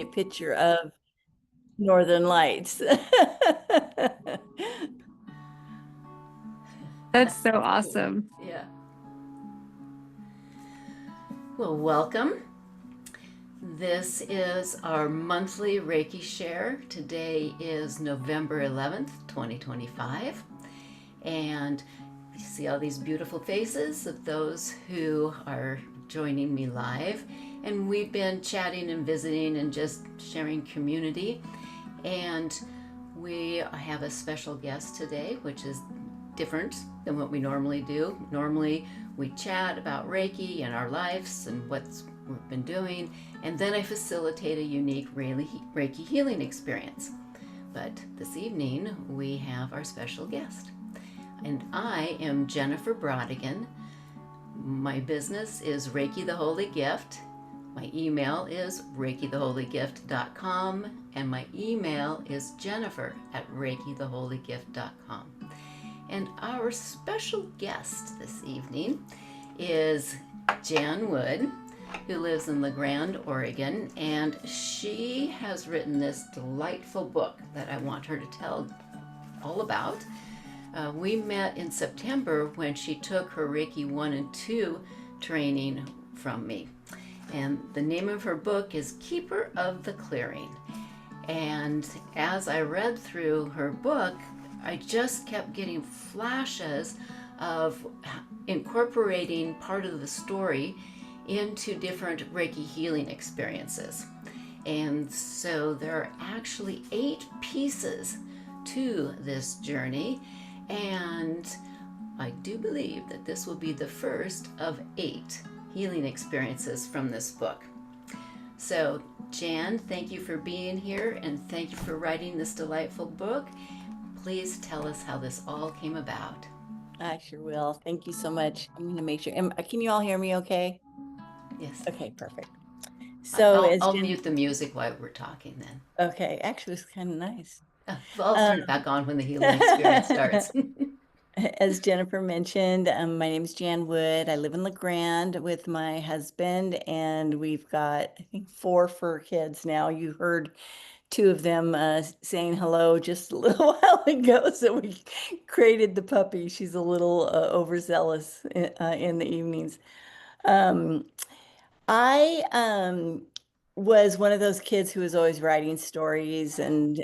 a picture of Northern Lights. That's so That's cool. awesome. Yeah. Well, welcome. This is our monthly Reiki Share. Today is November 11th, 2025. And you see all these beautiful faces of those who are joining me live. And we've been chatting and visiting and just sharing community. And we have a special guest today, which is different than what we normally do. Normally, we chat about Reiki and our lives and what we've been doing, and then I facilitate a unique Reiki healing experience. But this evening, we have our special guest. And I am Jennifer Brodigan. My business is Reiki the Holy Gift. My email is reikitheholygift.com, and my email is jennifer@reikitheholygift.com. And our special guest this evening is Jan Wood, who lives in La Grande, Oregon, and she has written this delightful book that I want her to tell all about. We met in September when she took her Reiki 1 and 2 training from me. And the name of her book is Keeper of the Clearing. And as I read through her book, I just kept getting flashes of incorporating part of the story into different Reiki healing experiences. And so there are actually 8 pieces to this journey, and I do believe that this will be the first of 8 healing experiences from this book. So, Jan, thank you for being here, and thank you for writing this delightful book. Please tell us how this all came about. I sure will. Thank you so much. I'm going to make sure. Can you all hear me okay? Yes. Okay, perfect. So I'll mute the music while we're talking then. okay, actually it's kind of nice. Well, I'll turn it back on when the healing experience starts. As Jennifer mentioned, my name is Jan Wood. I live in La Grande with my husband, and we've got, I think, 4 fur kids now. You heard 2 of them saying hello just a little while ago. So we created the puppy. She's a little overzealous in the evenings. Um, I was one of those kids who was always writing stories and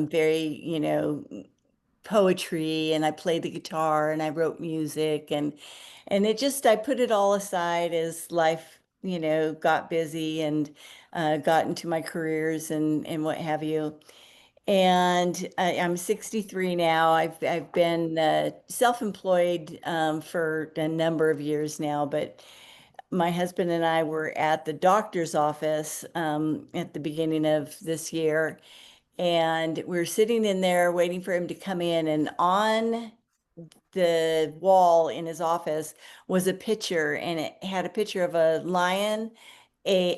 very, poetry, and I played the guitar and I wrote music, and it just I put it all aside as life, got busy and got into my careers and what have you. And I'm 63 now. I've been self-employed for a number of years now, but my husband and I were at the doctor's office at the beginning of this year, and we were sitting in there waiting for him to come in, and on the wall in his office was a picture, and it had a picture of a lion, a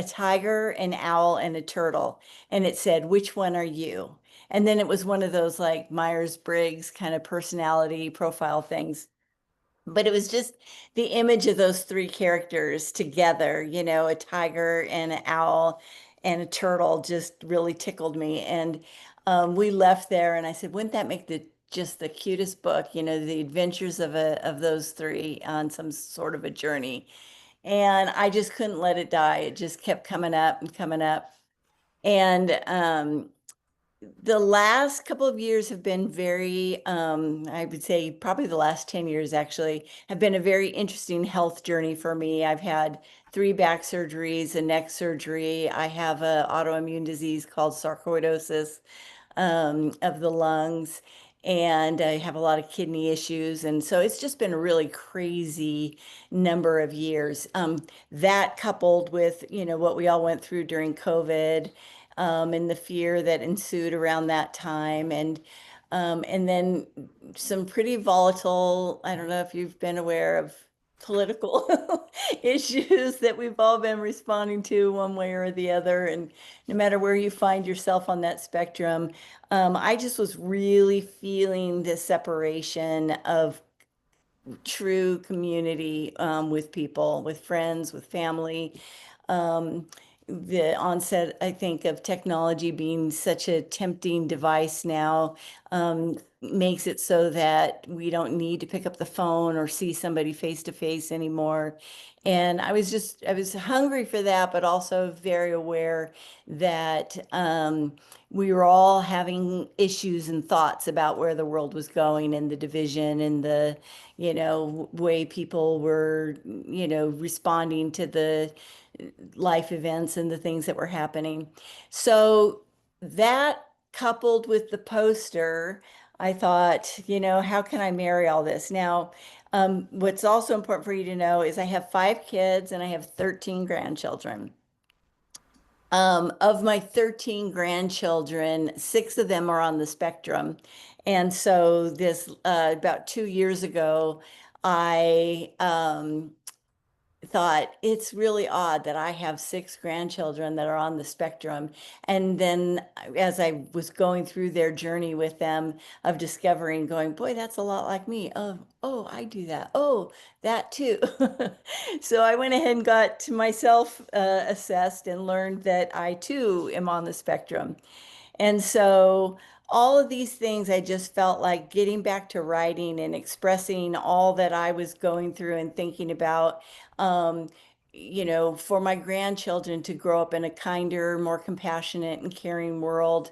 tiger, an owl, and a turtle. And it said, "Which one are you?" And then it was one of those like Myers-Briggs kind of personality profile things. But it was just the image of those 3 characters together, a tiger and an owl and a turtle just really tickled me. And we left there, and I said, wouldn't that make just the cutest book, the adventures of those 3 on some sort of a journey. And I just couldn't let it die. It just kept coming up and coming up. And the last couple of years have been very, I would say probably the last 10 years actually, have been a very interesting health journey for me. I've had 3 back surgeries, a neck surgery. I have an autoimmune disease called sarcoidosis of the lungs, and I have a lot of kidney issues. And so it's just been a really crazy number of years. That coupled with, what we all went through during COVID, and the fear that ensued around that time. And then some pretty volatile, I don't know if you've been aware of political issues that we've all been responding to one way or the other. And no matter where you find yourself on that spectrum, I just was really feeling the separation of true community with people, with friends, with family. Um, the onset, I think, of technology being such a tempting device now, makes it so that we don't need to pick up the phone or see somebody face to face anymore. And I was hungry for that, but also very aware that we were all having issues and thoughts about where the world was going and the division and the, way people were, responding to the life events and the things that were happening. So that coupled with the poster, I thought, how can I marry all this? Now, what's also important for you to know is I have 5 kids and I have 13 grandchildren. Of my 13 grandchildren, 6 of them are on the spectrum. And so this, about 2 years ago, I thought it's really odd that I have 6 grandchildren that are on the spectrum. And then as I was going through their journey with them of discovering, going, boy, that's a lot like me. Oh, I do that. Oh, that too. So I went ahead and got to myself assessed and learned that I too am on the spectrum. And so all of these things, I just felt like getting back to writing and expressing all that I was going through and thinking about, um, for my grandchildren to grow up in a kinder, more compassionate and caring world.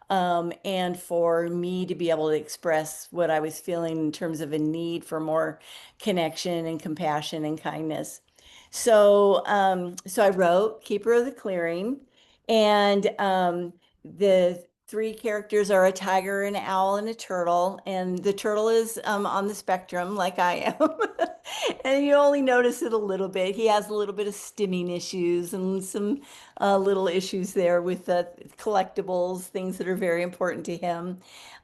And for me to be able to express what I was feeling in terms of a need for more connection and compassion and kindness. So I wrote Keeper of the Clearing, and the 3 characters are a tiger, an owl, and a turtle. And the turtle is on the spectrum, like I am. And you only notice it a little bit. He has a little bit of stimming issues and some little issues there with collectibles, things that are very important to him.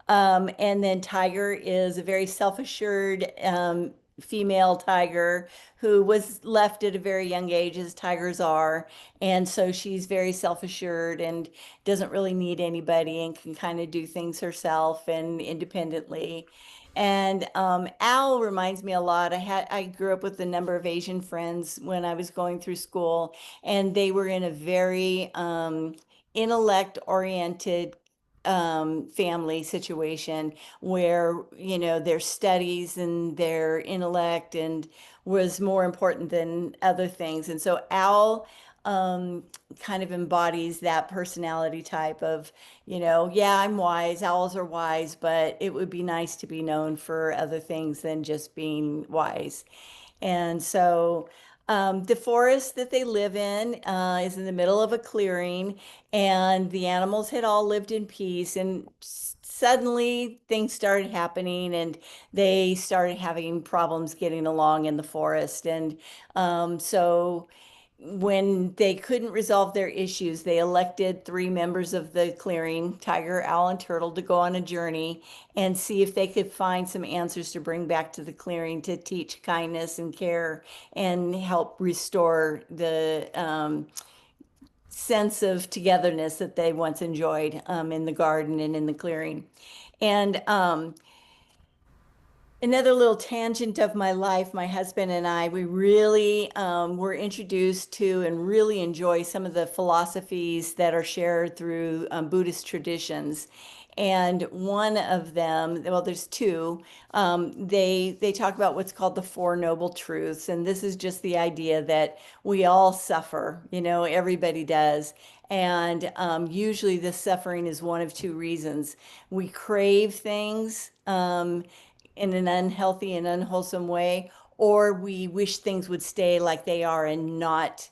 And then Tiger is a very self-assured female tiger who was left at a very young age, as tigers are. And so she's very self-assured and doesn't really need anybody and can kind of do things herself and independently. And Al reminds me a lot. I grew up with a number of Asian friends when I was going through school, and they were in a very intellect oriented family situation where, their studies and their intellect and was more important than other things. And so Al kind of embodies that personality type of, yeah, I'm wise, owls are wise, but it would be nice to be known for other things than just being wise. And so the forest that they live in is in the middle of a clearing, and the animals had all lived in peace. And suddenly things started happening, and they started having problems getting along in the forest. And so when they couldn't resolve their issues, they elected 3 members of the clearing, Tiger, Owl, and Turtle, to go on a journey and see if they could find some answers to bring back to the clearing to teach kindness and care and help restore the sense of togetherness that they once enjoyed in the garden and in the clearing. And another little tangent of my life, my husband and I, we really were introduced to and really enjoy some of the philosophies that are shared through Buddhist traditions. And one of them, well, there's two. They talk about what's called the Four Noble Truths, and this is just the idea that we all suffer. Everybody does. And usually, the suffering is one of two reasons. We crave things in an unhealthy and unwholesome way, or we wish things would stay like they are and not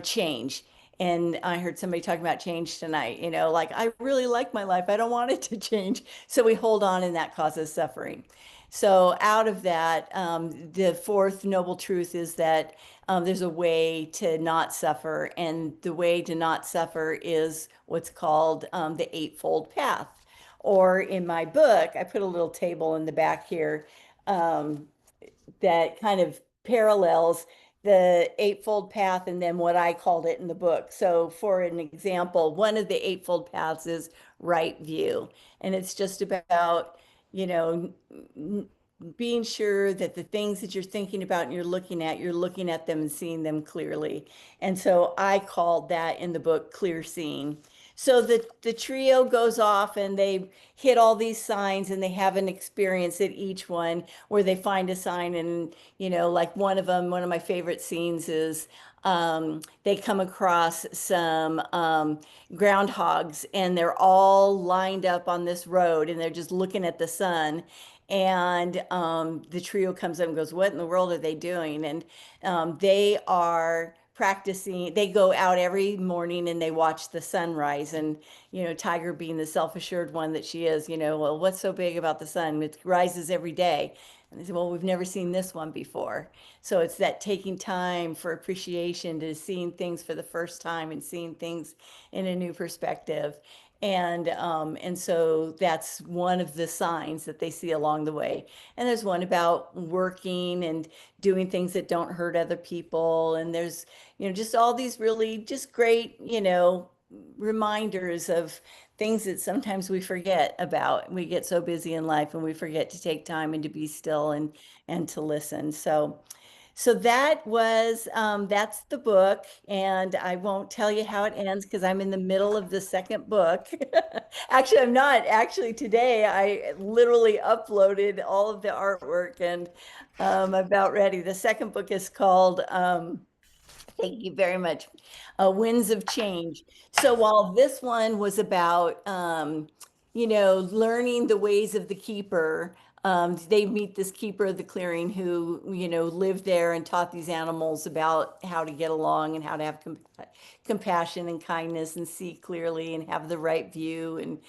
change. And I heard somebody talking about change tonight, like, I really like my life. I don't want it to change. So we hold on, and that causes suffering. So, out of that, the fourth noble truth is that there's a way to not suffer. And the way to not suffer is what's called the Eightfold Path. Or in my book, I put a little table in the back here um, that kind of parallels the Eightfold Path and then what I called it in the book. So, for an example, one of the Eightfold Paths is right view. And it's just about, you know, being sure that the things that you're thinking about and you're looking at them and seeing them clearly. And so I called that in the book clear seeing. So the trio goes off and they hit all these signs and they have an experience at each one where they find a sign. And, like one of them, one of my favorite scenes is they come across some groundhogs and they're all lined up on this road and they're just looking at the sun. And the trio comes up and goes, "What in the world are they doing?" And they are practicing. They go out every morning and they watch the sunrise. And, Tiger being the self-assured one that she is, well, what's so big about the sun? It rises every day. And they say, well, we've never seen this one before. So it's that taking time for appreciation to seeing things for the first time and seeing things in a new perspective. And so that's one of the signs that they see along the way. And there's one about working and doing things that don't hurt other people. And there's, just all these really just great, reminders of things that sometimes we forget about. We get so busy in life and we forget to take time and to be still and to listen. So that's the book, and I won't tell you how it ends because I'm in the middle of the second book. Actually, I'm not. Actually, today I literally uploaded all of the artwork and I'm about ready. The second book is called Thank you very much. Winds of Change. So while this one was about, learning the ways of the keeper, they meet this keeper of the clearing who, lived there and taught these animals about how to get along and how to have compassion and kindness and see clearly and have the right view and,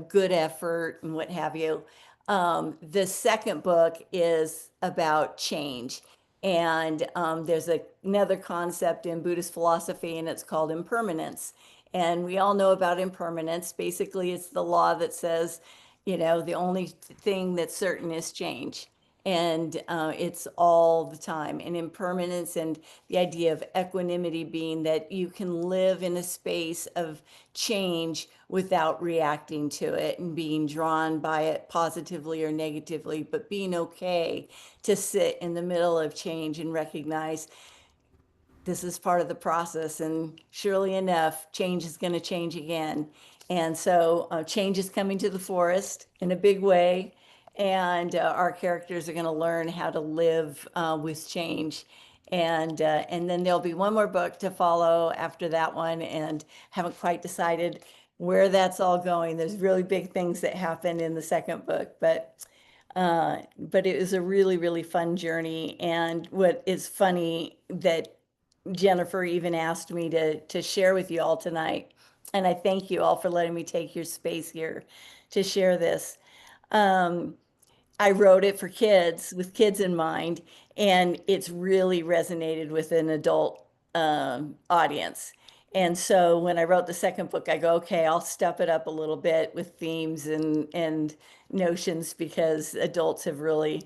good effort and what have you. The second book is about change. And there's another concept in Buddhist philosophy, and it's called impermanence. And we all know about impermanence. Basically, it's the law that says, the only thing that's certain is change. And it's all the time. And impermanence and the idea of equanimity being that you can live in a space of change without reacting to it and being drawn by it positively or negatively, but being okay to sit in the middle of change and recognize this is part of the process. And surely enough, change is going to change again. And so change is coming to the forest in a big way. And our characters are going to learn how to live with change. And then there'll be one more book to follow after that one. And haven't quite decided where that's all going. There's really big things that happen in the second book, but it was a really, really fun journey. And what is funny that Jennifer even asked me to share with you all tonight. And I thank you all for letting me take your space here to share this. Um, I wrote it for kids with kids in mind, and it's really resonated with an adult audience. And so when I wrote the second book, I go, okay, I'll step it up a little bit with themes and notions because adults have really,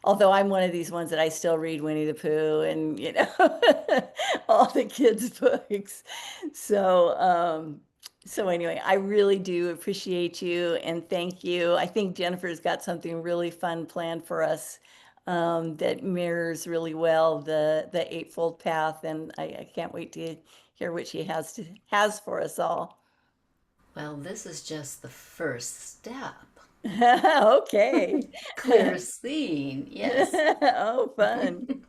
although I'm one of these ones that I still read Winnie the Pooh and all the kids' books. So so anyway, I really do appreciate you and thank you. I think Jennifer's got something really fun planned for us that mirrors really well the Eightfold Path, and I can't wait to hear what she has for us all. Well, this is just the first step. Okay. Clear seeing, yes. Oh, fun.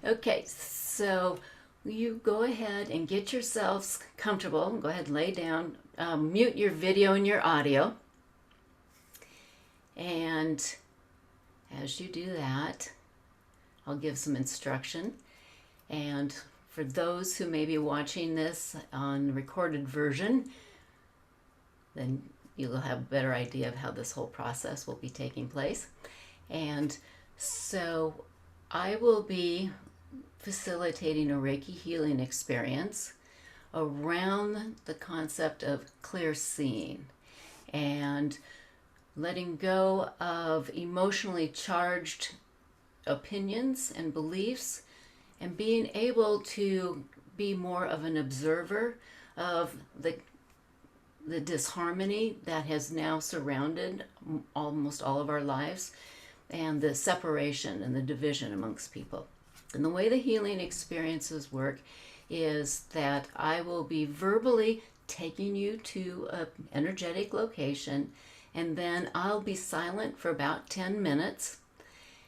Okay, so you go ahead and get yourselves comfortable. Go ahead and lay down. Mute your video and your audio. And as you do that, I'll give some instruction. And for those who may be watching this on recorded version, then you'll have a better idea of how this whole process will be taking place. And so I will be facilitating a Reiki healing experience around the concept of clear seeing and letting go of emotionally charged opinions and beliefs and being able to be more of an observer of the disharmony that has now surrounded almost all of our lives, and the separation and the division amongst people. And the way the healing experiences work is that I will be verbally taking you to an energetic location, and then I'll be silent for about 10 minutes.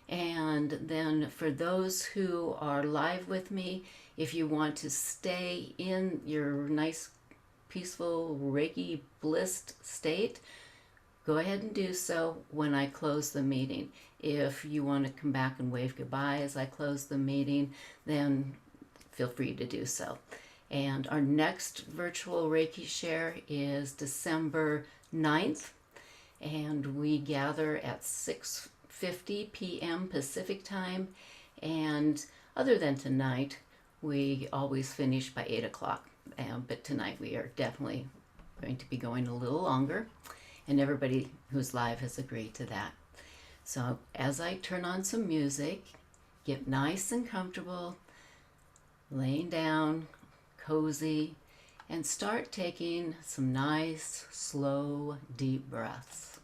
And then for those who are live with me, if you want to stay in your nice, peaceful, Reiki blissed state, go ahead and do so when I close the meeting. If you want to come back and wave goodbye as I close the meeting, then feel free to do so. And our next virtual Reiki Share is December 9th, and we gather at 6:50 p.m. Pacific time. And other than tonight, we always finish by 8 o'clock. But tonight we are definitely going to be going a little longer, and everybody who's live has agreed to that. So as I turn on some music, get nice and comfortable, laying down, cozy, and start taking some nice, slow, deep breaths.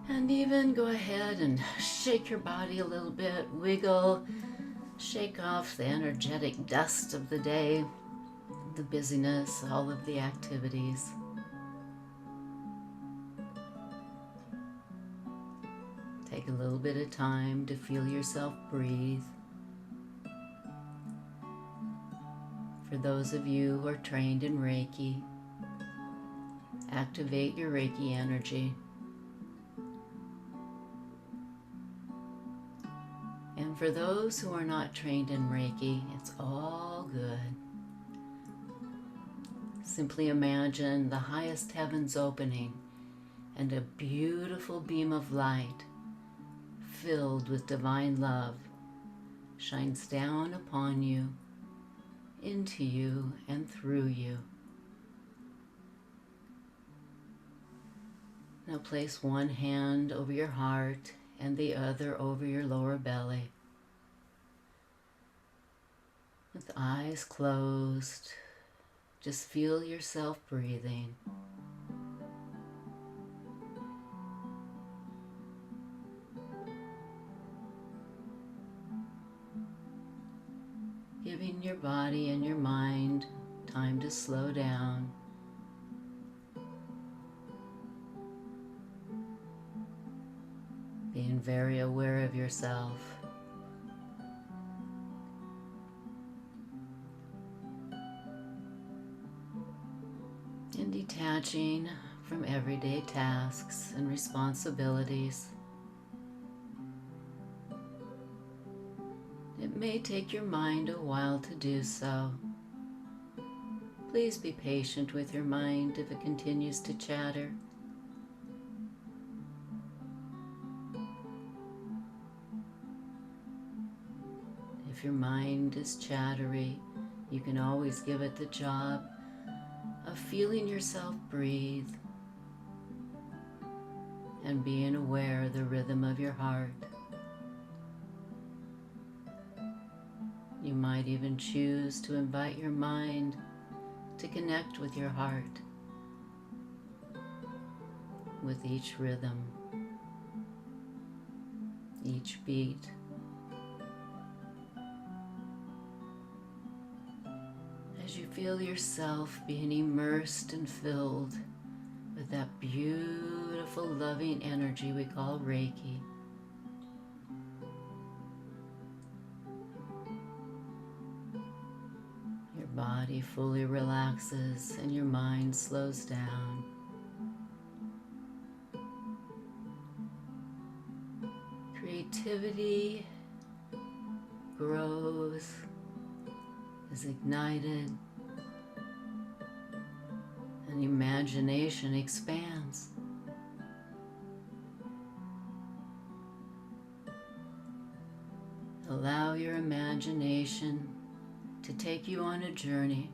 And even go ahead and shake your body a little bit, wiggle, shake off the energetic dust of the day, the busyness, all of the activities. Take a little bit of time to feel yourself breathe. For those of you who are trained in Reiki, activate your Reiki energy. And for those who are not trained in Reiki, it's all good. Simply imagine the highest heavens opening and a beautiful beam of light filled with divine love shines down upon you, into you, and through you. Now place one hand over your heart and the other over your lower belly. With eyes closed, just feel yourself breathing. Giving your body and your mind time to slow down. Being very aware of yourself. And detaching from everyday tasks and responsibilities. It may take your mind a while to do so. Please be patient with your mind if it continues to chatter. If your mind is chattery, you can always give it the job of feeling yourself breathe and being aware of the rhythm of your heart. You might even choose to invite your mind to connect with your heart with each rhythm, each beat. As you feel yourself being immersed and filled with that beautiful, loving energy we call Reiki. Your body fully relaxes and your mind slows down. Creativity grows, is ignited, and imagination expands. Allow your imagination to take you on a journey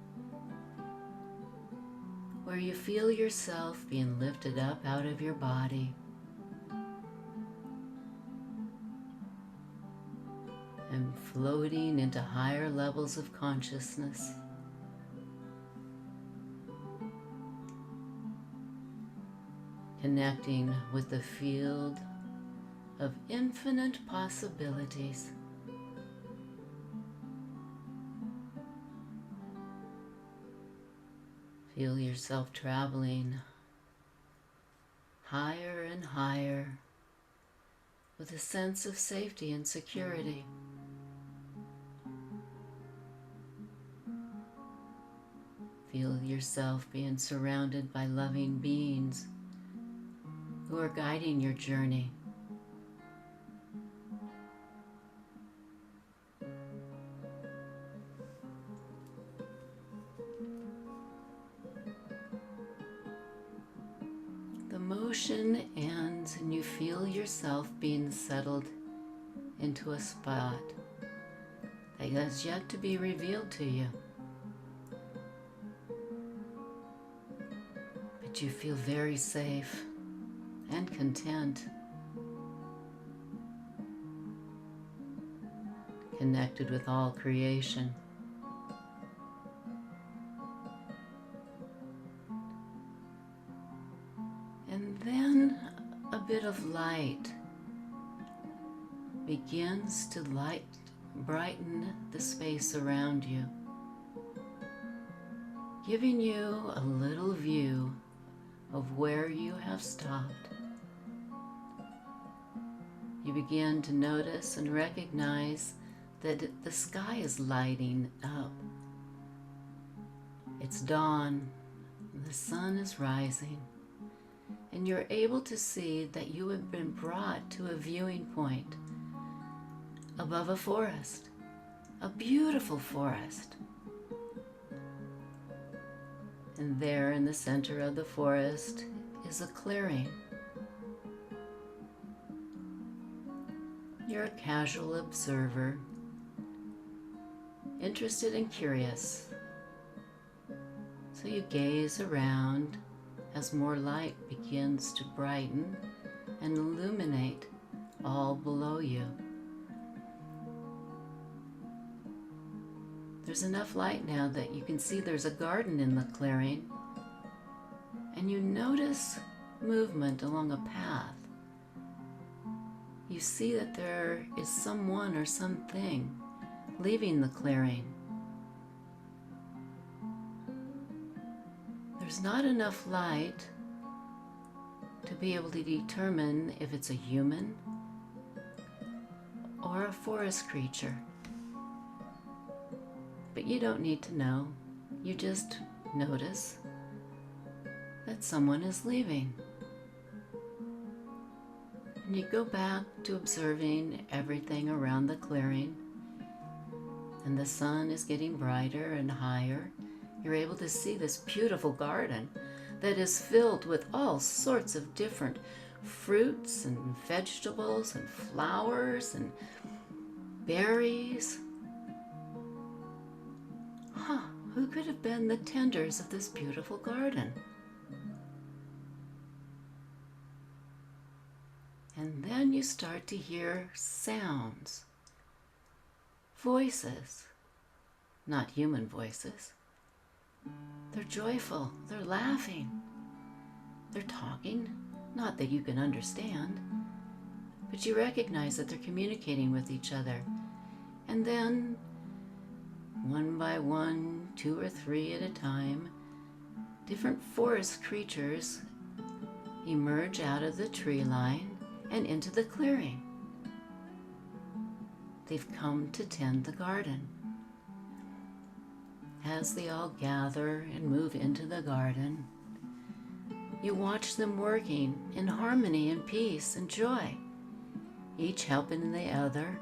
where you feel yourself being lifted up out of your body and floating into higher levels of consciousness. Connecting with the field of infinite possibilities. Feel yourself traveling higher and higher with a sense of safety and security. Feel yourself being surrounded by loving beings who are guiding your journey. The motion ends and you feel yourself being settled into a spot that has yet to be revealed to you. But you feel very safe and content, connected with all creation. And then a bit of light begins to brighten the space around you, giving you a little view of where you have stopped. You begin to notice and recognize that the sky is lighting up. It's dawn, the sun is rising, and you're able to see that you have been brought to a viewing point above a forest, a beautiful forest. And there in the center of the forest is a clearing. You're a casual observer, interested and curious. So you gaze around as more light begins to brighten and illuminate all below you. There's enough light now that you can see there's a garden in the clearing, and you notice movement along a path. You see that there is someone or something leaving the clearing. There's not enough light to be able to determine if it's a human or a forest creature. But you don't need to know. You just notice that someone is leaving. And you go back to observing everything around the clearing, and the sun is getting brighter and higher. You're able to see this beautiful garden that is filled with all sorts of different fruits and vegetables and flowers and berries. Who could have been the tenders of this beautiful garden? And then you start to hear sounds, voices, not human voices. They're joyful, they're laughing, they're talking, not that you can understand, but you recognize that they're communicating with each other. And then, one by one, 2 or 3 at a time, different forest creatures emerge out of the tree line and into the clearing. They've come to tend the garden. As they all gather and move into the garden, you watch them working in harmony and peace and joy, each helping the other.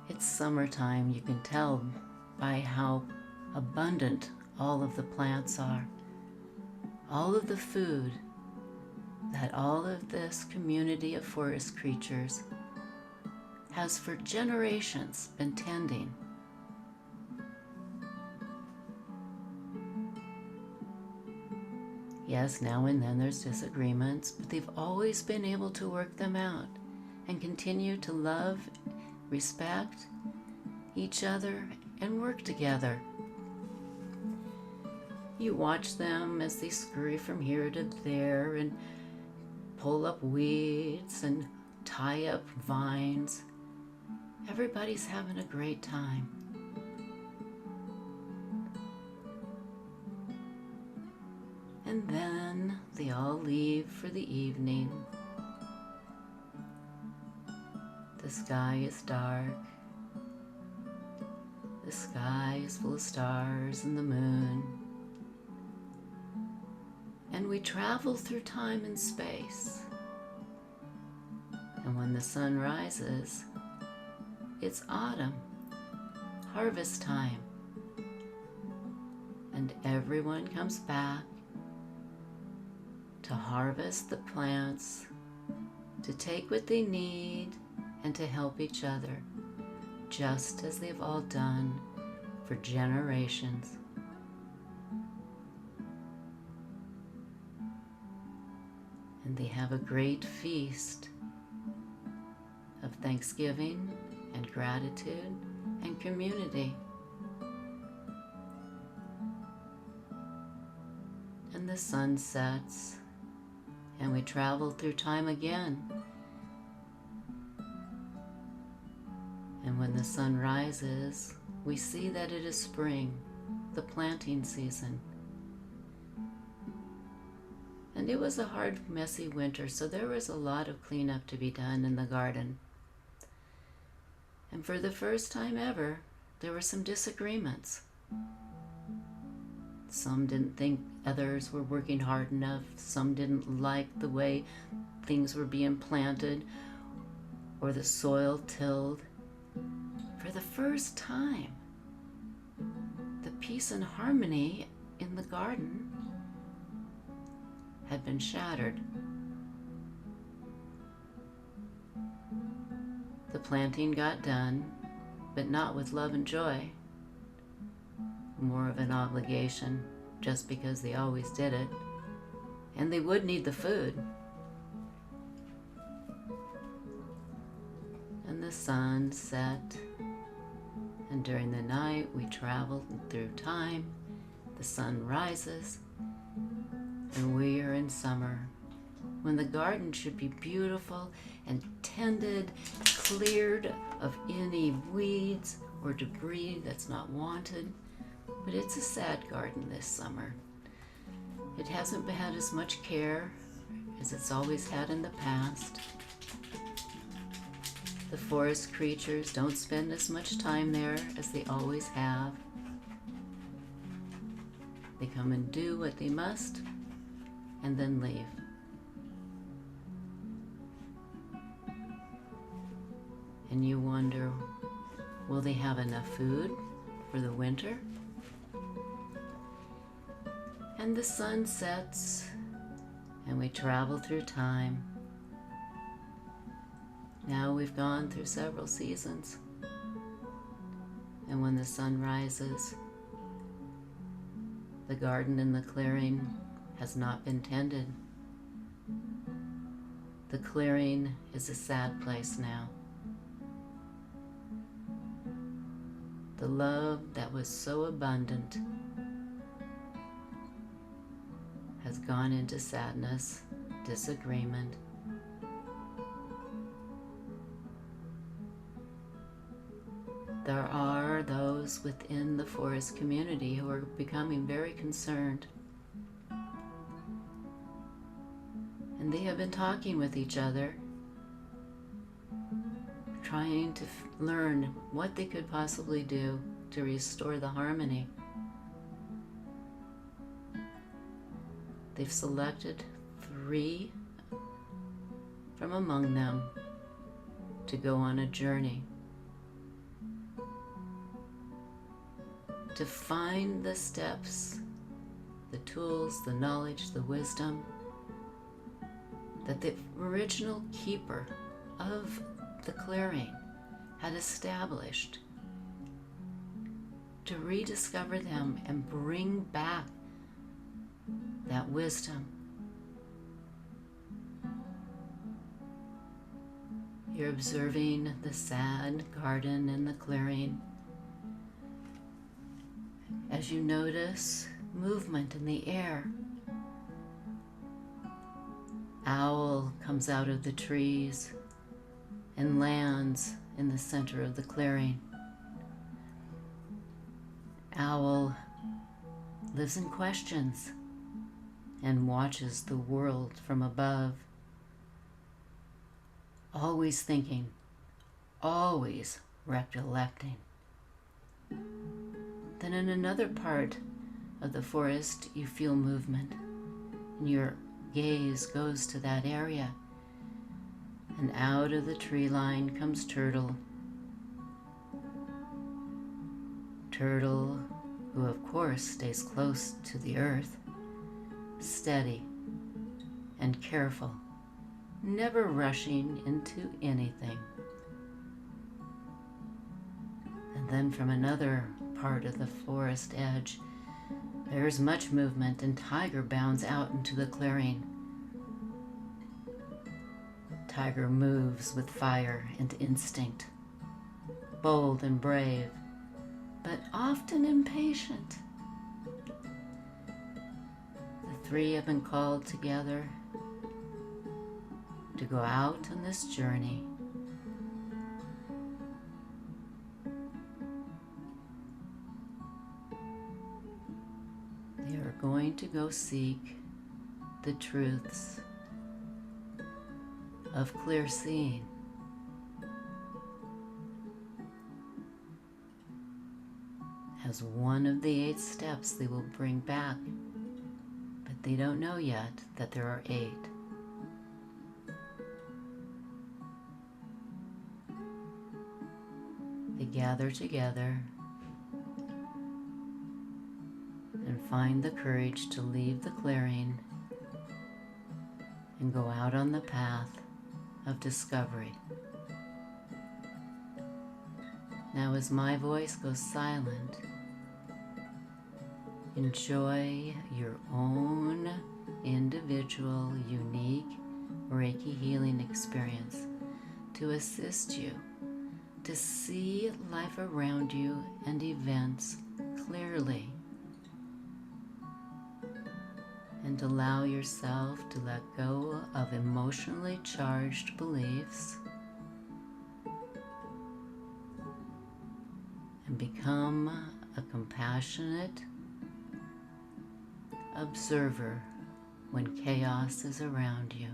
It's summertime, you can tell by how abundant all of the plants are, all of the food that all of this community of forest creatures has for generations been tending. Yes, now and then there's disagreements, but they've always been able to work them out and continue to love, respect each other, and work together. You watch them as they scurry from here to there and pull up weeds and tie up vines. Everybody's having a great time. And then they all leave for the evening. The sky is dark. The sky is full of stars and the moon. And we travel through time and space. And when the sun rises, it's autumn, harvest time. And everyone comes back to harvest the plants, to take what they need, and to help each other, just as they've all done for generations. And they have a great feast of thanksgiving and gratitude and community. And the sun sets, and we travel through time again. And when the sun rises, we see that it is spring, the planting season. And it was a hard, messy winter, so there was a lot of cleanup to be done in the garden. And for the first time ever, there were some disagreements. Some didn't think others were working hard enough. Some didn't like the way things were being planted or the soil tilled. For the first time, the peace and harmony in the garden had been shattered. The planting got done, but not with love and joy. More of an obligation, just because they always did it. And they would need the food. And the sun set, and during the night we traveled through time. The sun rises, and we are in summer, when the garden should be beautiful and tended, cleared of any weeds or debris that's not wanted. But it's a sad garden this summer. It hasn't had as much care as it's always had in the past. The forest creatures don't spend as much time there as they always have. They come and do what they must and then leave. And you wonder, will they have enough food for the winter? And the sun sets, and we travel through time. Now we've gone through several seasons. And when the sun rises, the garden in the clearing has not been tended. The clearing is a sad place now. The love that was so abundant has gone into sadness, disagreement. There are those within the forest community who are becoming very concerned. And they have been talking with each other, trying to learn what they could possibly do to restore the harmony. They've selected 3 from among them to go on a journey to find the steps, the tools, the knowledge, the wisdom that the original keeper of the clearing had established, to rediscover them and bring back that wisdom. You're observing the sad garden and the clearing as you notice movement in the air. Owl comes out of the trees and lands in the center of the clearing. Owl lives in questions and watches the world from above, always thinking, always recollecting. Then in another part of the forest, you feel movement, and your gaze goes to that area, and out of the tree line comes Turtle. Turtle, who of course stays close to the earth, steady and careful, never rushing into anything. And then from another part of the forest edge, there's much movement, and Tiger bounds out into the clearing. Tiger moves with fire and instinct, bold and brave, but often impatient. The three have been called together to go out on this journey. They are going to go seek the truths of clear seeing. As one of the 8 steps they will bring back, but they don't know yet that there are 8. They gather together and find the courage to leave the clearing and go out on the path of discovery. Now, as my voice goes silent, enjoy your own individual, unique Reiki healing experience to assist you to see life around you and events clearly, and allow yourself to let go of emotionally charged beliefs and become a compassionate observer when chaos is around you.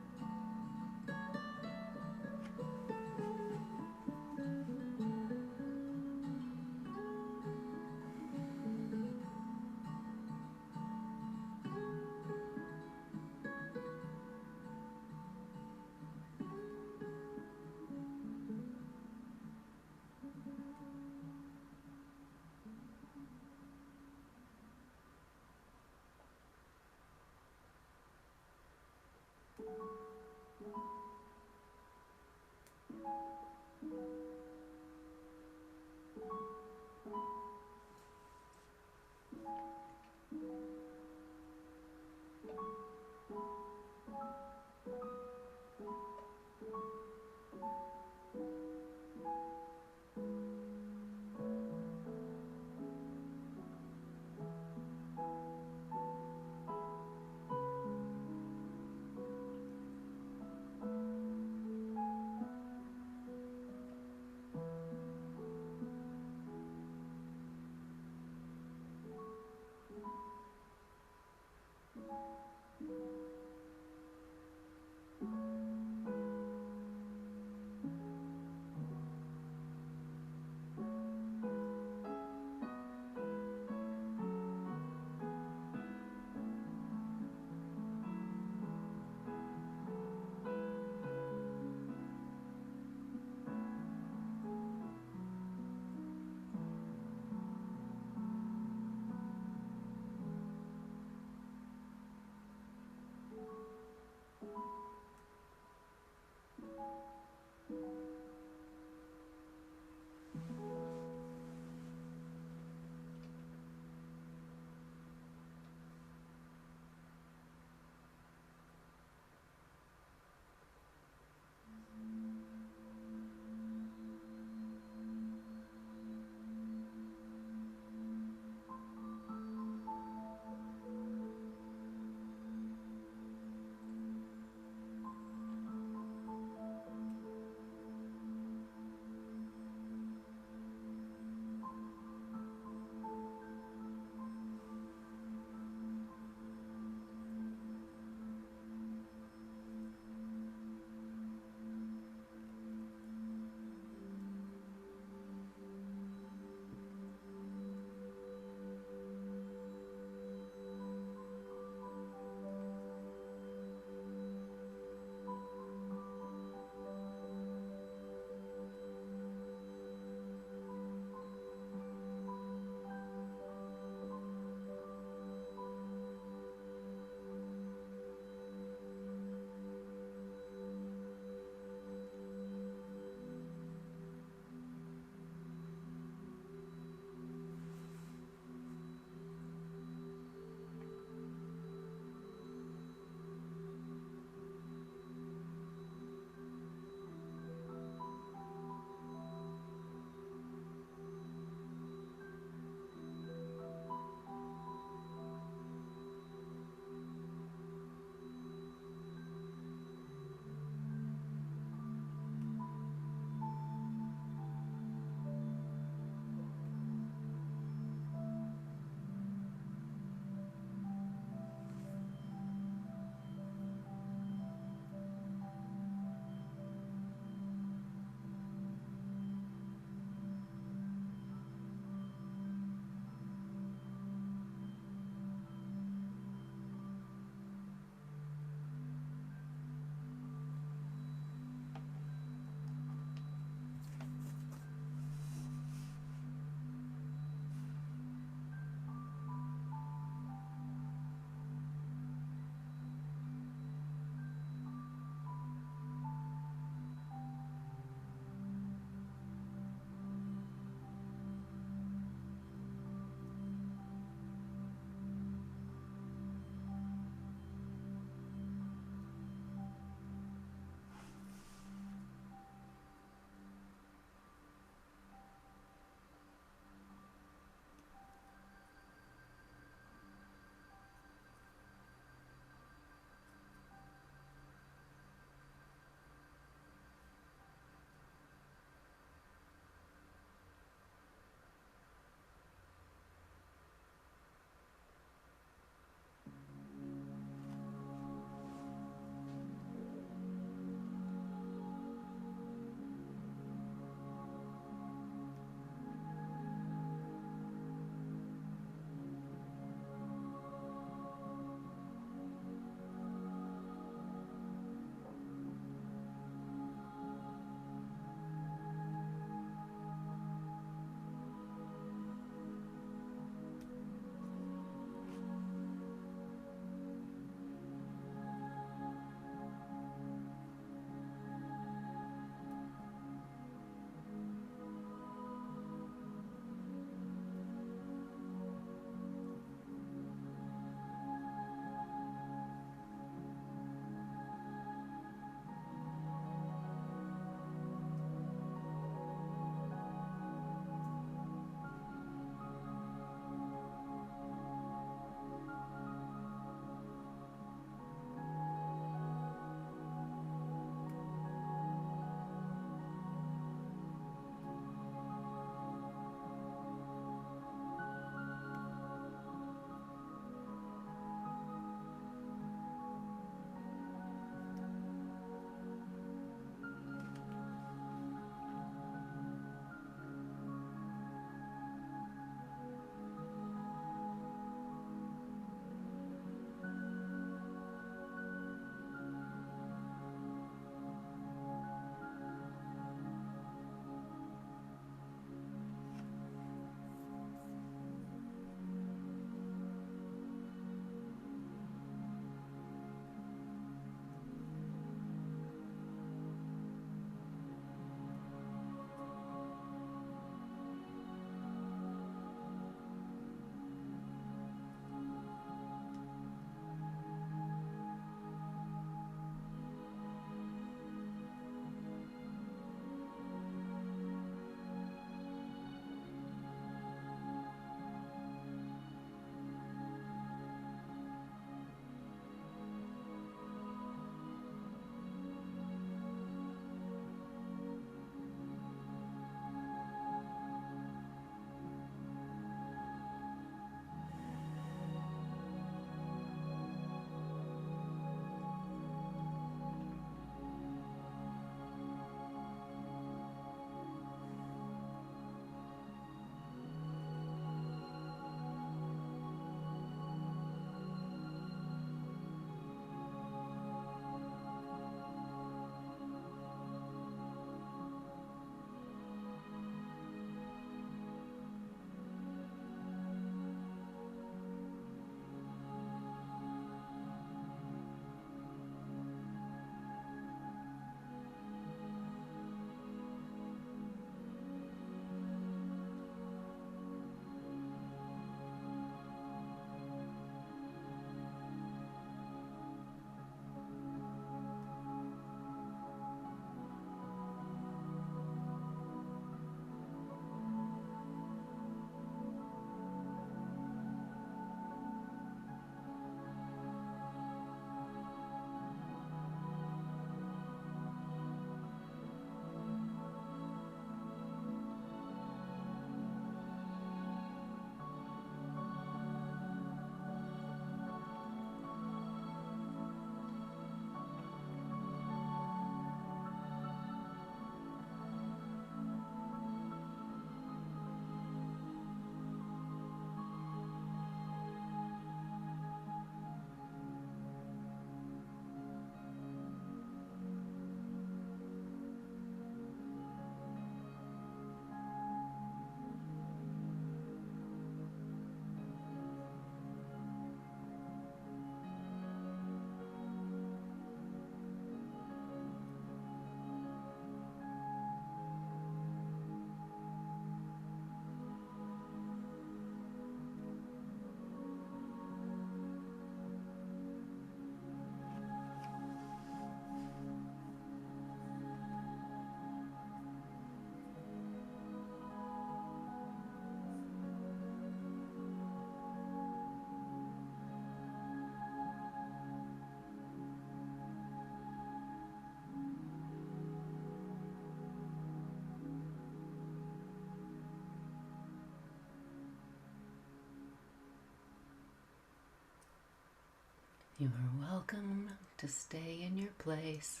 You are welcome to stay in your place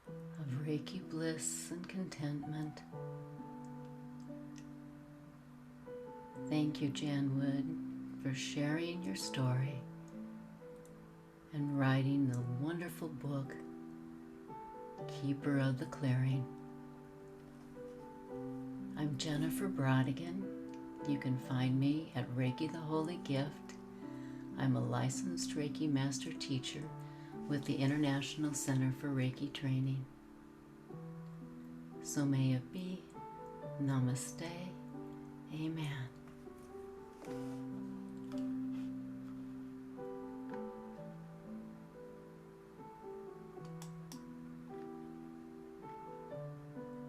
of Reiki bliss and contentment. Thank you, Jan Wood, for sharing your story and writing the wonderful book, Keeper of the Clearing. I'm Jennifer Brodigan. You can find me at Reiki the Holy Gift. I'm a licensed Reiki Master Teacher with the International Center for Reiki Training. So may it be. Namaste. Amen.